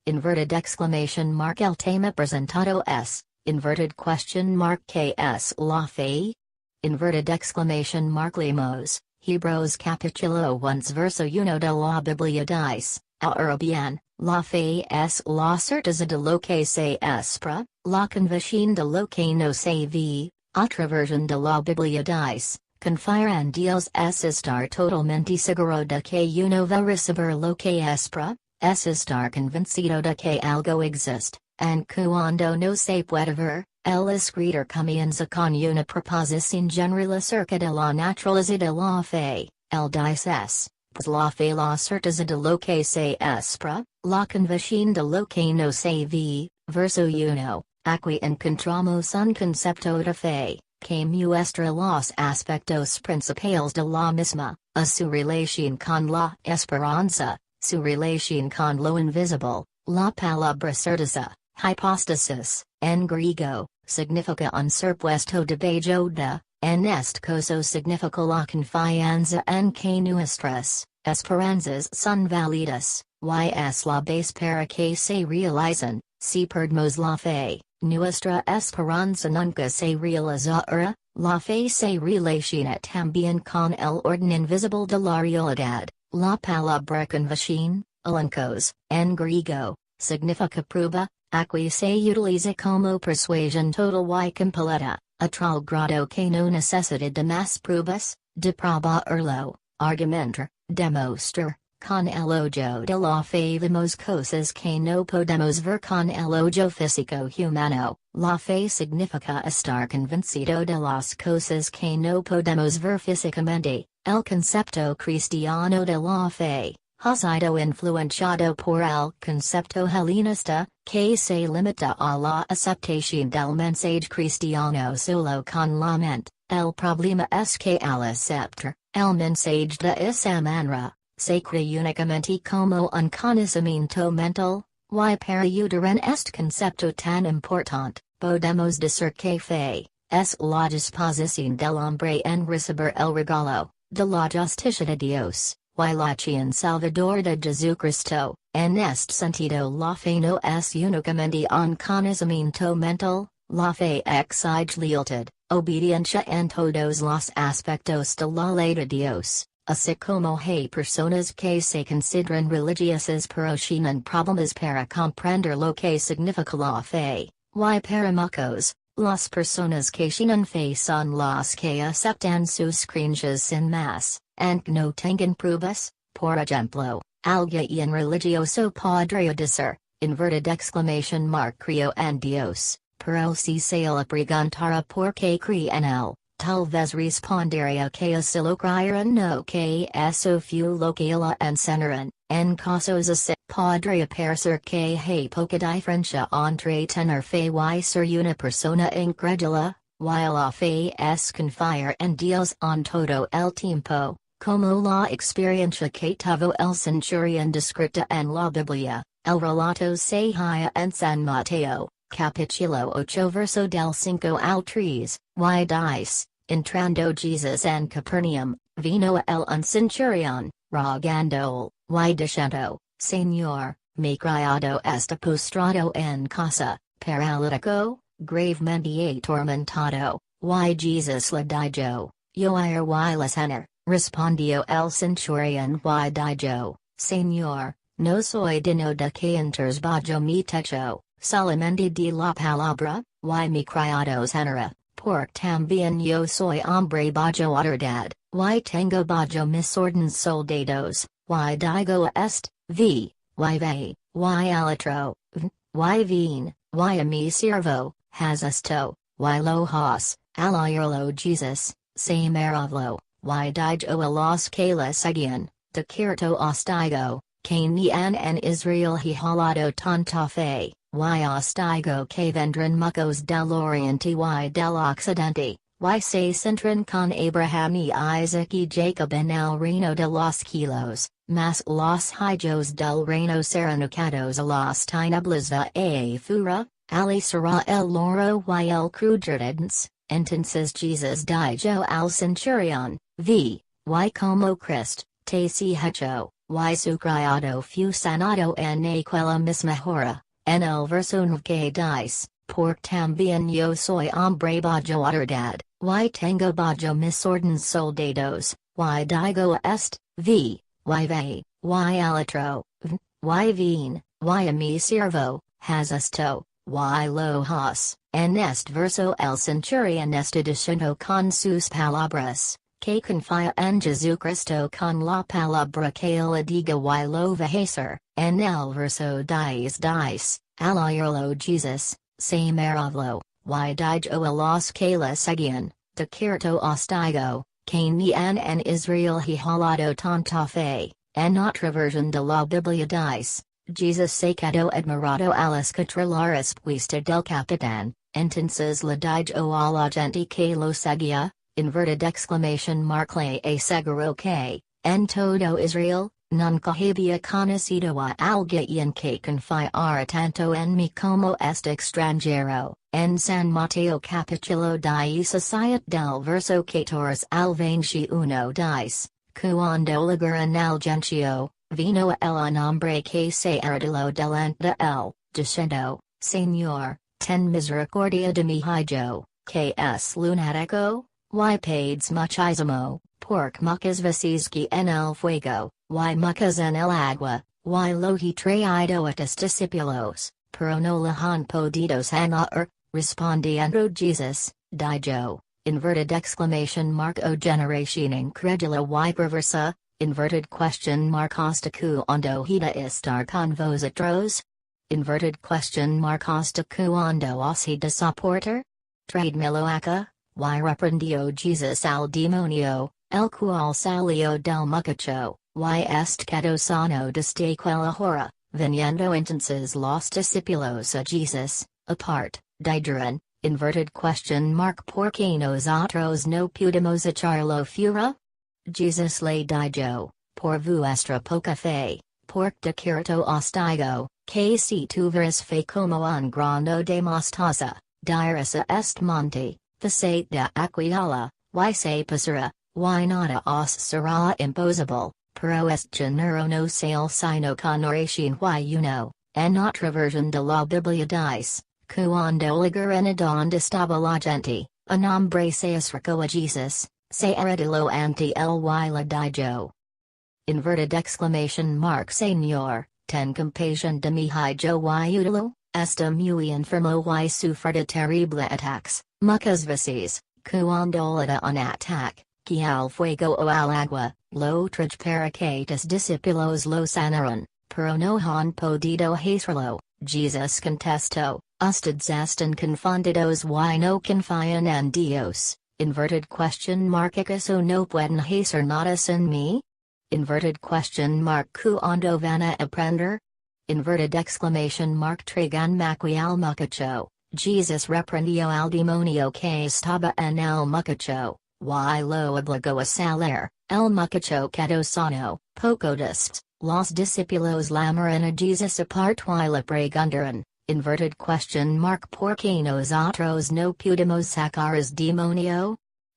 inverted exclamation mark el tema presentado es, inverted question mark ks la fe, inverted exclamation mark Limos, Hebreos capítulo 1 verso 1 de la Biblia dice, ahora bien, la fe es la certeza de lo que se espera, la convicción de lo que no se ve. Otra versión de la Biblia dice, confiar en Dios es estar totalmente seguro de que uno va a recibir lo que espera, es estar convencido de que algo existe, and cuando no se puede ver, el escritor comienza con una proposición general acerca de la naturaleza de la fe, el dice es, pues la fe la certeza de lo que se espera, la convicción de lo que no se ve, verso 1. Aquí encontramos un concepto de fe, que muestra los aspectos principales de la misma, a su relación con la esperanza, su relación con lo invisible, la palabra certeza, hypostasis, en griego, significa un supuesto debajo de, en este caso significa la confianza en que nuestras esperanzas son válidas, y es la base para que se realicen, si perdemos la fe. Nuestra esperanza nunca se realizará, la fe se relaciona también con el orden invisible de la realidad, la palabra convicción, elencos, en griego, significa prueba, aquí se utiliza como persuasión total y completa, a tal grado que no necesita de más pruebas, de probarlo, argumentar, demostrar. Con el ojo de la fe vemos cosas que no podemos ver con el ojo físico humano. La fe significa estar convencido de las cosas que no podemos ver físicamente. El concepto cristiano de la fe ha sido influenciado por el concepto hellenista, que se limita a la aceptación del mensaje cristiano solo con la mente. El problema es que al aceptar el mensaje de esa manera, se cree únicamente como un conocimiento mental, y para ayudar en este concepto tan importante, podemos decir que fe es la disposición del hombre en recibir el regalo de la justicia de Dios, y la acción salvador de Jesucristo. En este sentido la fe no es únicamente un conocimiento mental, la fe exige lealtad, obediencia en todos los aspectos de la ley de Dios. Así como hay personas que se consideran religiosas pero tienen problemas para comprender lo que significa la fe, y para muchos, las personas que tienen fe son las que aceptan sus creencias sin más, aunque no tengan pruebas. Por ejemplo, alguien religioso podría decir, inverted exclamation mark creo en Dios, pero si se le preguntara por qué cree en él, tal vez respondería que solo creyeron no que eso fue lo que la enseñaron. En casos así, podría parecer que hay poca diferencia entre tener fe y ser una persona incrédula, while la fe es confiar en Dios en todo el tiempo, como la experiencia que tuvo el centurión descrita en la Biblia. El relato se halla en San Mateo, capítulo 8 verso del 5 al 3, y dice, entrando Jesus en Capernaum, vino el un centurión, rogando, y diciendo, Señor, mi criado está postrado en casa, paralítico, gravemente atormentado, y Jesus le dijo, yo iré y le sanar. Respondió el centurión y dijo, Señor, no soy digno de que entres bajo mi techo, solamente di la palabra, y mi criado sanará, porque también yo soy hombre bajo autoridad, y tengo bajo mis órdenes soldados, y digo y ve, y al otro, y vin, y a mi siervo, haz esto, y lo has, al oírlo Jesus, se maravilló. Y dijo a los que le seguían, de cierto os digo, que ni en Israel he hallado tanta fe, y os digo que vendrán muchos del oriente y del occidente, y se centran con Abraham y Isaac y Jacob en el reino de los cielos, mas los hijos del reino serán echados a las tinieblas de afuera, ali será el loro y el crujerdens. Entonces Jesus dijo al centurión, y como Christ, te si hecho, y sucriado fusanado en aquella misma hora, en el verso que dice, porque también yo soy hombre bajo autoridad, y tengo bajo mis órdenes soldados, y digo y ve, y al otro, y vine, y a mi siervo, has esto, y lo has, en este verso el centurion está diciendo con sus palabras, que confía en Jesucristo con la palabra que él diga y lo va hacer, en el verso dice, al oírlo Jesus, se maravilló, y dijo a los que le seguían, de cierto os digo, que ni en Israel he hallado tanta fe. En otra versión de la Biblia dice, Jesus se quedó admirado al escuchar la respuesta del capitán, entonces le dijo a la gente que lo seguía, inverted exclamation mark le aseguró que, en todo Israel, nunca había conocido a alguien que confiara tanto en mí como este extranjero. En San Mateo capítulo 17 del verso 14 al 21 dice, cuando llegaron al gentío, vino el hombre que se arrodilló delante de él, diciendo, Señor, ten misericordia de mi hijo, que es lunático, y pades muchísimo, porque muchas veces que en el fuego, y muchas en el agua, y lo he traído a tus discípulos, pero no le han podido sanar. Respondiendo Jesus, dijo, inverted exclamation mark o generación incredula y perversa, inverted question mark hasta cuando hida estar con vosotros? Inverted question mark hasta cuando os he de soportar? Trademelo acá, y reprendió Jesus al demonio, el cual salió del muchacho, y quedó sano desde aquella hora, viniendo entonces los discípulos a Jesus, apart. Dijeron, inverted question mark porque nosotros no pudimos echarlo fuera? Jesus le dijo, por vuestra poca fe, porque de cierto os digo, que si tuvieras fe como un grano de mostaza, dirás a este monte, pasate de aquí ala, y se pasará, y nada os será imposible, pero este género no sale sino con oración y uno, en otra versión de la Biblia dice. Cuando llegaron a donde estaba la gente, un hombre se acercó a Jesus, se arrodilló ante él y le dijo. Inverted exclamation mark Señor, ten compasión de mi hijo y útelo, está muy enfermo y sufre de terrible ataques, muchas veces, cuando le da un ataque, que al fuego o al agua, lo traje para que tus discípulos lo sanaron, pero no han podido hacerlo. Jesus contestó, ustedes están confundidos y no confían en Dios, inverted question mark acaso no pueden hacer nada sin mí? Inverted question mark cuando van a aprender? Inverted exclamation mark traigan maqui al muchacho, Jesus reprendió al demonio que estaba en el muchacho, y lo obligó a salir, el muchacho quedó sano, poco después. Los discípulos llamaron a Jesus apart y le preguntaron, inverted question mark porque nosotros no pudimos sacar el demonio?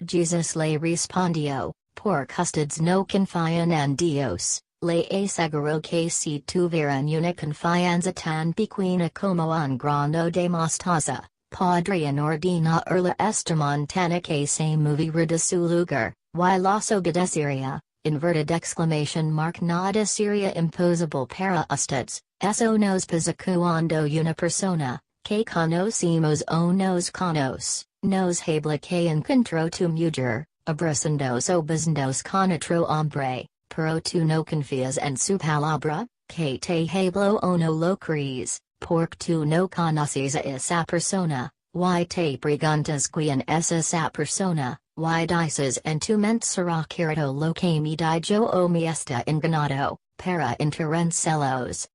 Jesus le respondió, porque ustedes no confían en Dios, le aseguro que si tuvieran una confianza tan pequeña como un grano de mostaza, podrían ordenar la esta montana que se moviera de su lugar, y los obedecería. Inverted exclamation mark nada sería imposible para ustedes, eso nos pasa cuando una persona, que conocimos o nos conoce, nos habla que encontró tu mujer, abrazándos o besándos con otro hombre, pero tú no confías en su palabra, que te habló o no lo crees, porque tú no conoces a esa persona, y te preguntas quién es esa persona. Y dices en tu mente será cierto lo que me dijo o me está enganado, para entrar en celos.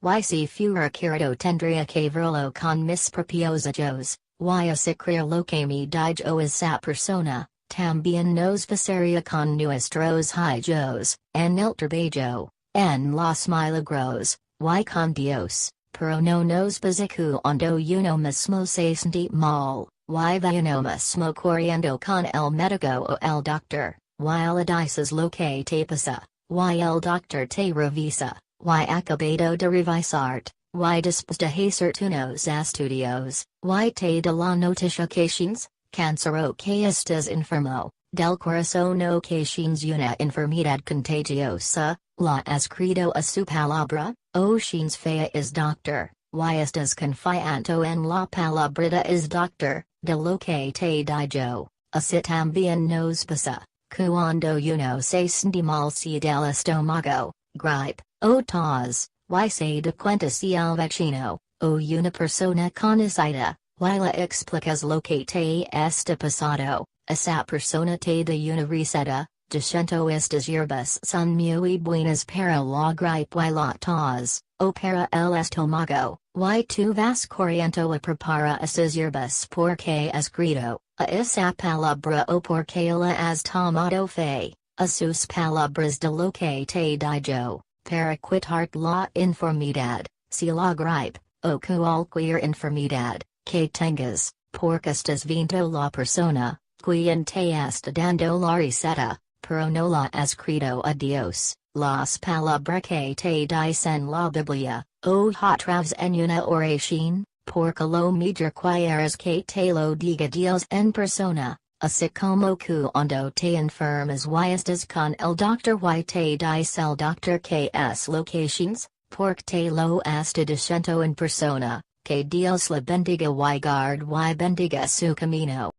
Y si fuera cierto tendría que verlo con mis propios ojos, y así creer lo que me dijo esa persona, también nos pasaría con nuestros hijos, en el trabajo, en los milagros, y con Dios, pero no nos pasa cuando uno mismo se siente mal. Y uno mismo corriendo con el médico o el doctor, y le dices lo que te pasa, y el doctor te revisa, y acabado de revisart, y después de hacer unos estudios, y te da la notifications, cancero que estás enfermo, del corazón o que tienes una enfermedad contagiosa, la escrito a su palabra, o tienes fea es doctor, y estás confiando en la palabrita es doctor, de lo que te digo, así también nos pasa. Cuando uno se siente mal si del estómago, gripe, o tos, y se da cuenta si al vecino, o una persona conocida, y le explicas lo que te está pasado, esa persona te da una receta, diciendo estas hierbas son muy buenas para la gripe y la tos, o para el estómago, y tu vas corriendo a preparar esas hierbas porque escrito. A esa palabra o porque la has tomado fe, a sus palabras de lo que te digo, para quitarte la enfermedad, si la gripe, o cualquier enfermedad, que tengas, porque estás viendo la persona, quien te está dando la receta, pero no la escrito a Dios, las palabras que te dicen la Biblia, o otras en una oración. Porque lo mejor quieres que te lo diga Dios en persona, así como cuando te enfermas y estás con el doctor y te dice el doctor que es locations, porque te lo está diciendo en persona, que Dios le bendiga y guard y bendiga su camino.